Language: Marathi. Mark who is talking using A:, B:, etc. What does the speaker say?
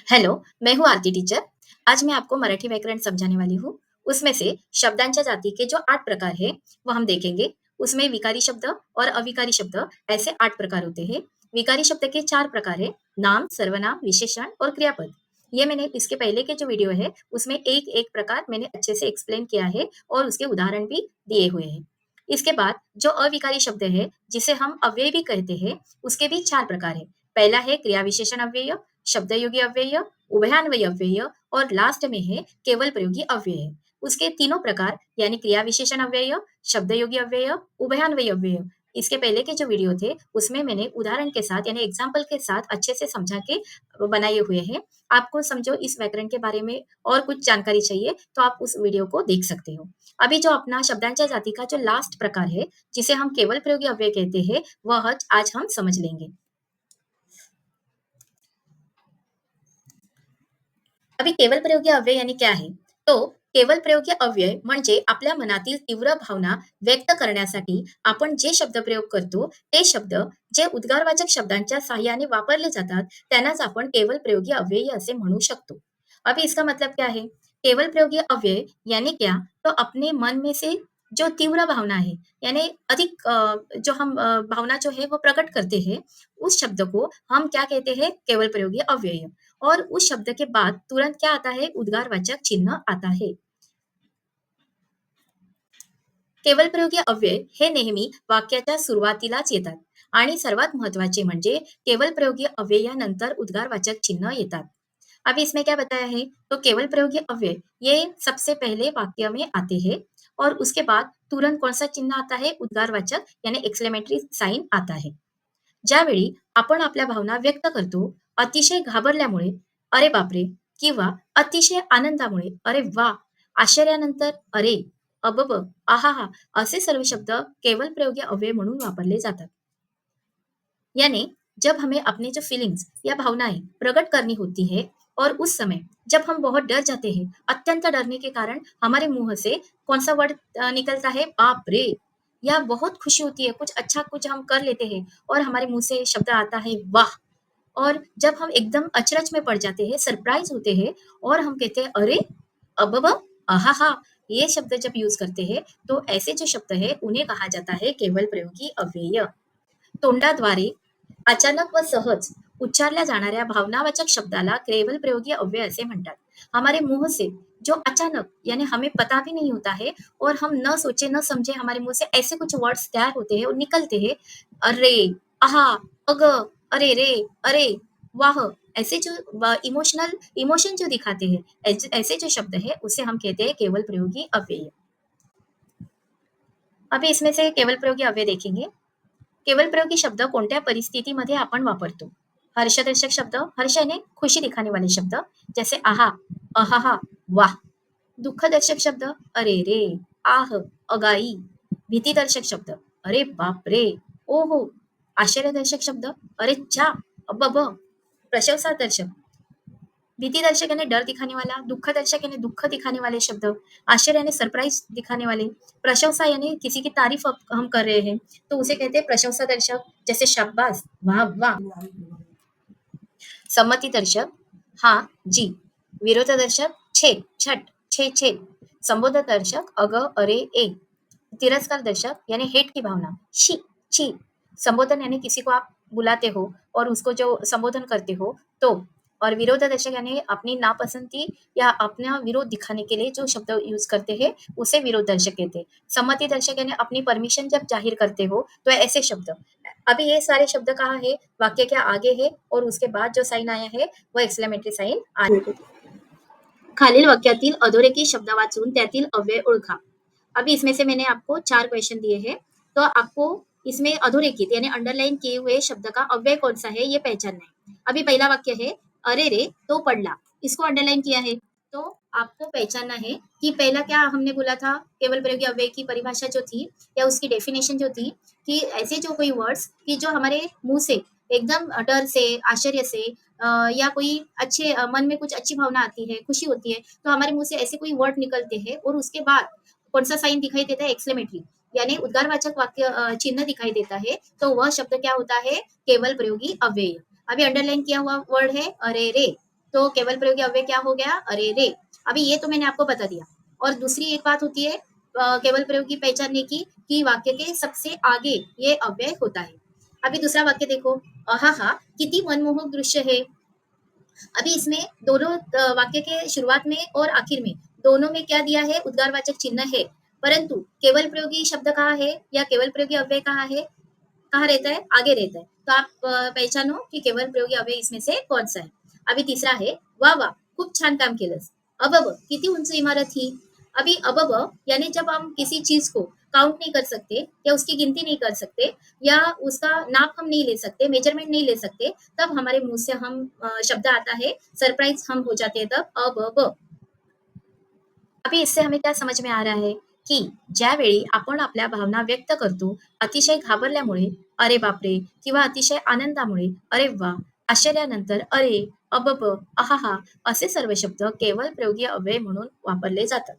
A: हेलो, मैं हूँ आरती टीचर। आज मैं आपको मराठी व्याकरण समझाने वाली हूँ। उसमें से शब्दांच्या जाति के जो 8 प्रकार हैं, वो हम देखेंगे। उसमें विकारी शब्द और अविकारी शब्द ऐसे 8 प्रकार होते हैं। विकारी शब्द के 4 प्रकार हैं, नाम, सर्वनाम, विशेषण और क्रियापद। ये मैंने इसके पहले के जो वीडियो है, उसमें एक-एक प्रकार मैंने अच्छे से एक्सप्लेन किया है और उसके उदाहरण भी दिए हुए हैं। इसके बाद जो अविकारी शब्द है, जिसे हम अव्यय भी कहते हैं, उसके भी 4 प्रकार हैं। पहला है क्रिया विशेषण अव्यय, शब्दयोगी अव्यय, उभयान्वयी अव्यय और लास्ट में है केवल प्रयोगी अव्यय। उसके तीनों प्रकार यानी क्रिया विशेषण अव्यय, शब्दयोगी अव्यय, उभयान्वयी अव्यय, इसके पहले के जो वीडियो थे उसमें मैंने उदाहरण के साथ यानी एग्जाम्पल के साथ अच्छे से समझा के बनाए हुए हैं। आपको समझो इस व्याकरण के बारे में और कुछ जानकारी चाहिए तो आप उस वीडियो को देख सकते हो। अभी जो अपना शब्दांच्या जाति का जो लास्ट प्रकार है, जिसे हम केवल प्रयोगी अव्यय कहते हैं, वह आज हम समझ लेंगे। अभी केवल प्रयोगी अव्यय यानी क्या आहे? तो केवल प्रयोगी अव्यय म्हणजे आपल्या मनातील तीव्र भावना व्यक्त करण्यासाठी आपण जे शब्दप्रयोग करतो, ते शब्द जे उद्गारवाचक शब्दांच्या सहाय्याने वापरले जातात, त्यांनाच आपण केवल प्रयोगी अव्यय असे म्हणू शकतो। अभी इसका मतलब क्या है? केवल प्रयोगी अव्यय यानी क्या? तो अपने मन में से जो तीव्र भावना है, यानी अधिक जो हम भावना जो है वो प्रकट करते हैं, उस शब्द को हम क्या कहते हैं? केवल प्रयोगी अव्यय। और उस शब्द के बाद तुरंत क्या आता है? उद्गारवाचक चिन्ह आता है। केवळ प्रयोगी अव्यय हे नेहमी वाक्याच्या सुरुवातीलाच येतात आणि सर्वात महत्वाचे म्हणजे केवल प्रयोगी अव्ययानंतर उद्गारवाचक चिन्ह येतात। अब इसमें क्या बताया है? तो केवल प्रयोगी अव्यय ये सबसे पहले वाक्य में आते हैं और उसके बाद तुरंत कौन सा चिन्ह आता है? उद्गारवाचक यानी एक्सक्लेमेटरी साइन आता है। ज्यावेळी आपण आपल्या भावना व्यक्त करतो, अतिशय घाबरल्यामुळे "अरे बापरे!" किंवा अतिशय आनंदामुळे "अरे वाह!" आश्चर्यानंतर "अरे!" "अबब!" "आहाहा!" असे सर्व शब्द केवल प्रयोगी अव्यय म्हणून वापरले जातात। यानी जब हमें अपनी जो फीलिंग्स या भावनाएं प्रकट करनी होती है और उस समय जब हम बहुत डर जाते हैं, अत्यंत डरने के कारण हमारे मुंह से कौन सा वर्ड निकलता है? बाप रे! या बहुत खुशी होती है, कुछ अच्छा कुछ हम कर लेते हैं और हमारे मुंह से शब्द आता है वाह! और जब हम एकदम अचरज में पड़ जाते हैं, सरप्राइज होते हैं और हम कहते हैं अरे! अबब! आहाहा! ये शब्द जब यूज़ करते हैं, तो ऐसे जो शब्द है उन्हें कहा जाता है केवल प्रयोगी अव्यय। तोंडाद्वारे अचानक व सहज उच्चारल्या जाणाऱ्या भावनावाचक शब्दाला केवल प्रयोगी अव्यय असे म्हणतात। हमारे मुंह से जो अचानक यानी हमें पता भी नहीं होता है और हम न सोचे न समझे हमारे मुंह से ऐसे कुछ वर्ड्स तैयार होते हैं और निकलते हैं, अरे! आहा! अग! अरे रे! अरे! वाह! ऐसे जो इमोशनल इमोशन जो दिखाते हैं, ऐसे जो शब्द है उसे हम कहते हैं केवल प्रयोगी अव्यय। अभी इसमें से केवल प्रयोगी अव्यय देखेंगे। केवल प्रयोगी शब्द कोणत्या परिस्थितीमध्ये आपण वापरतो? हर्षदर्शक शब्द, हर्ष यानी खुशी दिखाने वाले शब्द, जैसे आहा, अहाहा, वाह! दुःखदर्शक शब्द, अरे रे, आह, अगाई. भीतीदर्शक शब्द, अरे बाप रे, ओहो. आश्चर्यदर्शक शब्द, अरे च्या, अबब. प्रशंसादर्शक, भीतिदर्शक यानी डर दिखाने वाला, दुःखदर्शक यानी दुःख दिखाने वाले शब्द, आश्चर्य यानी सरप्राइज दिखाने वाले, प्रशंसा यानी किसी की तारीफ हम कर रहे हैं, तो उसे कहते हैं प्रशंसादर्शक, जैसे शाबाश, वाह वाह। संमतिदर्शक, हाँ, जी. विरोधदर्शक, छे, छट, छे छे. संबोधनदर्शक, अग, अरे, ए. तिरस्कार दर्शक यानी हेट की भावना, शी, छी. संबोधन यानी किसी को आप बुलाते हो और उसको जो संबोधन करते हो तो। और विरोध दर्शक यानी अपनी नापसंदी या अपना विरोध दिखाने के लिए जो शब्द यूज करते हैं उसे विरोध दर्शक कहते हैं। सम्मति दर्शक यानी अपनी परमिशन जब जाहिर करते हो तो ऐसे शब्द। अभी ये सारे शब्द कहाँ है? वाक्य के आगे है और उसके बाद जो साइन आया है वो एक्सक्लेमेटरी साइन आहे। खालील वाक्यातील अधोरेखित शब्द वाचून त्यातील अव्यय ओळखा। अभी इसमें से मैंने आपको 4 क्वेश्चन दिए हैं, तो आपको इसमें अधोरेखित यानी अंडरलाइन किए हुए शब्द का अव्यय कौन-सा है ये पहचानना है। अभी पहला वाक्य है, "अरे रे! तो पडला।" इसको अंडरलाइन किया है, तो आपको पहचानना है कि पहला क्या हमने बोला था, केवल प्रयोगी अव्यय की परिभाषा जो थी या उसकी डेफिनेशन जो थी कि ऐसे जो कोई वर्ड्स कि जो हमारे मुँह से एकदम डर से, आश्चर्य से या कोई अच्छे मन में कुछ अच्छी भावना आती है, खुशी होती है, तो हमारे मुँह से ऐसे कोई वर्ड निकलते हैं और उसके बाद कौन-सा साइन दिखाई देता है? एक्सक्लेमेटरी यानी उद्गारवाचक वाक्य चिन्ह दिखाई देता है, तो वह शब्द क्या होता है? केवल प्रयोगी अव्यय। अभी अंडरलाइन किया हुआ वर्ड है अरे रे! तो केवल प्रयोगी अव्यय क्या हो गया? अरे रे! अभी ये तो मैंने आपको बता दिया। और दूसरी एक बात होती है केवल प्रयोगी पहचानने की कि वाक्य के सबसे आगे ये अव्यय होता है। अभी दूसरा वाक्य देखो, आहाहा! किती मनमोहक दृश्य है। अभी इसमें दोनों वाक्य के शुरुआत में और आखिर में दोनों में क्या दिया है? उद्गारवाचक चिन्ह है। परंतु केवल प्रयोगी शब्द कहाँ है या केवल प्रयोगी अव्यय कहाँ है? कहाँ रहता है? आगे रहता है। तो आप पहचानो की केवल प्रयोगी अव्यय इसमें से कौन-सा है. अभी तिसरा आहे, "वाह! वाह! खूप छान काम केलंस." अबब! किती उंच इमारत ही. अभी अबब यानी जब हम किसी चीज़ को काउंट नहीं कर सकते या उसकी गिनती नहीं कर सकते या उसका नाप हम नहीं ले सकते, मेजरमेंट नहीं ले सकते, तब हमारे मुँह से हम शब्द आता है, सरप्राइज़ हम हो जाते हैं तब अबब. अभी इससे हमें क्या समझ में आ रहा है, की ज्यावेळी आपण आपल्या भावना व्यक्त करतो, अतिशय घाबरल्यामुळे, "अरे बापरे!" किंवा अतिशय आनंदामुळे, "अरे वाह!" आश्चर्यानंतर, "अरे! अबब! आहाहा!" असे सर्व शब्द केवळ प्रयोगी अव्यय म्हणून वापरले जातात.